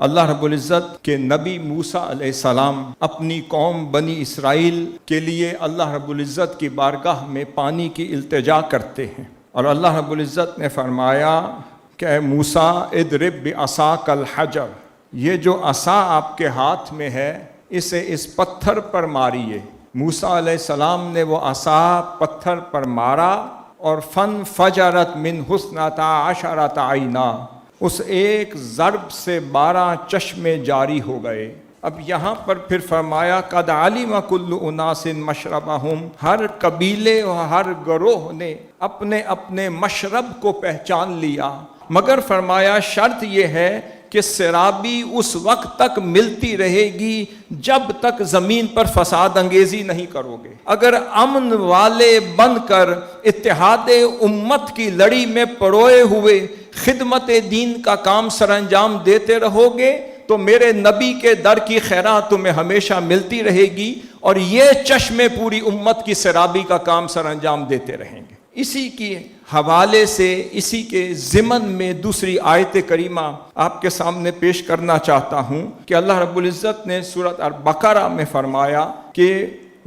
اللہ رب العزت کے نبی موسیٰ علیہ السلام اپنی قوم بنی اسرائیل کے لیے اللہ رب العزت کی بارگاہ میں پانی کی التجا کرتے ہیں، اور اللہ رب العزت نے فرمایا کہ اے موسیٰ اضرب بعصاک الحجر، یہ جو عصا آپ کے ہاتھ میں ہے اسے اس پتھر پر ماریے۔ موسیٰ علیہ السلام نے وہ عصا پتھر پر مارا اور فانفجرت منہ اثنتا عشرۃ عینا، اس ایک ضرب سے 12 چشمے جاری ہو گئے۔ اب یہاں پر پھر فرمایا قد علم کل اناس مشربہم، ہر قبیلے اور ہر گروہ نے اپنے اپنے مشرب کو پہچان لیا، مگر فرمایا شرط یہ ہے کہ سرابی اس وقت تک ملتی رہے گی جب تک زمین پر فساد انگیزی نہیں کرو گے۔ اگر امن والے بن کر اتحاد امت کی لڑی میں پروئے ہوئے خدمت دین کا کام سر انجام دیتے رہو گے تو میرے نبی کے در کی خیرات تمہیں ہمیشہ ملتی رہے گی، اور یہ چشمے پوری امت کی سرابی کا کام سر انجام دیتے رہیں گے۔ اسی کے حوالے سے اسی کے ضمن میں دوسری آیت کریمہ آپ کے سامنے پیش کرنا چاہتا ہوں کہ اللہ رب العزت نے سورۃ البقرہ میں فرمایا کہ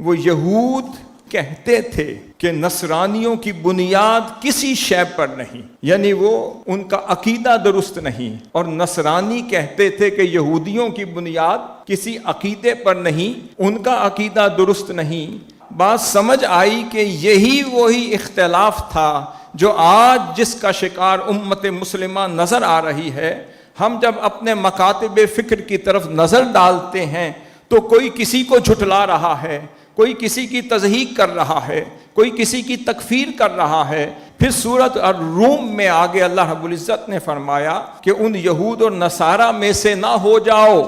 وہ یہود کہتے تھے کہ نصرانیوں کی بنیاد کسی شے پر نہیں، یعنی وہ ان کا عقیدہ درست نہیں، اور نصرانی کہتے تھے کہ یہودیوں کی بنیاد کسی عقیدے پر نہیں، ان کا عقیدہ درست نہیں۔ بات سمجھ آئی کہ یہی وہی اختلاف تھا جو آج جس کا شکار امت مسلمہ نظر آ رہی ہے۔ ہم جب اپنے مکاتب فکر کی طرف نظر ڈالتے ہیں تو کوئی کسی کو جھٹلا رہا ہے، کوئی کسی کی تضحیق کر رہا ہے، کوئی کسی کی تکفیر کر رہا ہے۔ پھر سورۃ الروم میں آگے اللہ رب العزت نے فرمایا کہ ان یہود اور نصارہ میں سے نہ ہو جاؤ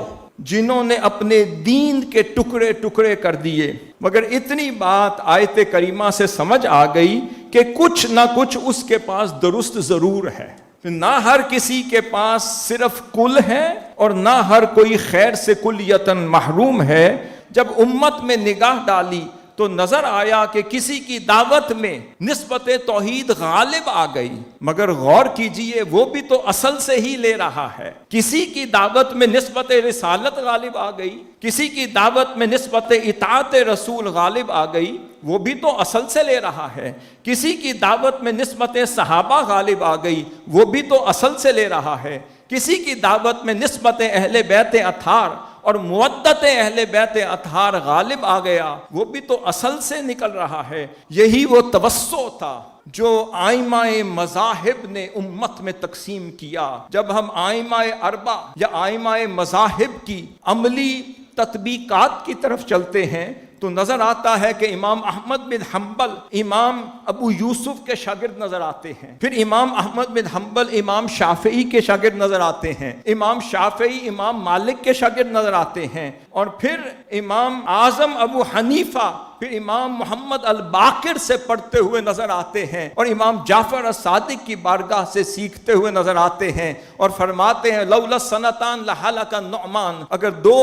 جنہوں نے اپنے دین کے ٹکڑے ٹکڑے کر دیے، مگر اتنی بات آیت کریمہ سے سمجھ آ گئی کہ کچھ نہ کچھ اس کے پاس درست ضرور ہے۔ نہ ہر کسی کے پاس صرف کل ہے اور نہ ہر کوئی خیر سے کلیتاً محروم ہے۔ جب امت میں نگاہ ڈالی تو نظر آیا کہ کسی کی دعوت میں نسبت توحید غالب آ گئی، مگر غور کیجئے وہ بھی تو اصل سے ہی لے رہا ہے۔ کسی کی دعوت میں نسبت رسالت غالب آ گئی، کسی کی دعوت میں نسبت اطاعت رسول غالب آ گئی، وہ بھی تو اصل سے لے رہا ہے۔ کسی کی دعوت میں نسبت صحابہ غالب آ گئی، وہ بھی تو اصل سے لے رہا ہے۔ کسی کی دعوت میں نسبت اہل بیت اطہار اور مودت اہل بیت اطہار غالب آ گیا، وہ بھی تو اصل سے نکل رہا ہے۔ یہی وہ توسع تھا جو آئمہ مذاہب نے امت میں تقسیم کیا۔ جب ہم آئمہ اربع یا آئمہ مذاہب کی عملی تطبیقات کی طرف چلتے ہیں تو نظر آتا ہے کہ امام احمد بن حنبل امام ابو یوسف کے شاگرد نظر آتے ہیں، پھر امام احمد بن حنبل امام شافعی کے شاگرد نظر آتے ہیں، امام شافعی امام مالک کے شاگرد نظر آتے ہیں، اور پھر امام اعظم ابو حنیفہ پھر امام محمد الباقر سے پڑھتے ہوئے نظر آتے ہیں، اور امام جعفر الصادق کی بارگاہ سے سیکھتے ہوئے نظر آتے ہیں، اور فرماتے ہیں لولا سنتان لہلک النعمان، اگر 2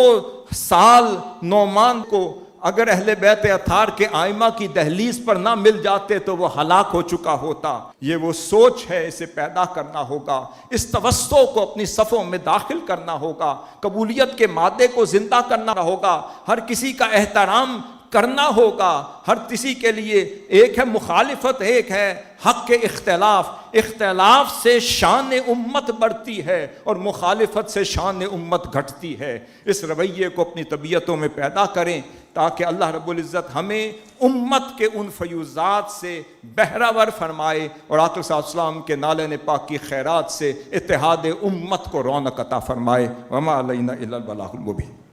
سال نعمان کو اگر اہل بیت اطہار کے آئمہ کی دہلیز پر نہ مل جاتے تو وہ ہلاک ہو چکا ہوتا۔ یہ وہ سوچ ہے، اسے پیدا کرنا ہوگا، اس توسع کو اپنی صفوں میں داخل کرنا ہوگا، قبولیت کے مادے کو زندہ کرنا ہوگا، ہر کسی کا احترام کرنا ہوگا۔ ہر کسی کے لیے ایک ہے مخالفت، ایک ہے حق کے اختلاف۔ اختلاف سے شان امت بڑھتی ہے اور مخالفت سے شان امت گھٹتی ہے۔ اس رویے کو اپنی طبیعتوں میں پیدا کریں تاکہ اللہ رب العزت ہمیں امت کے ان فیوزات سے بہرہ فرمائے اور آقا صلی اللہ علیہ وسلم کے نالین پاک کی خیرات سے اتحاد امت کو رونق عطا فرمائے۔ وما علینا الا البلاغ المبین۔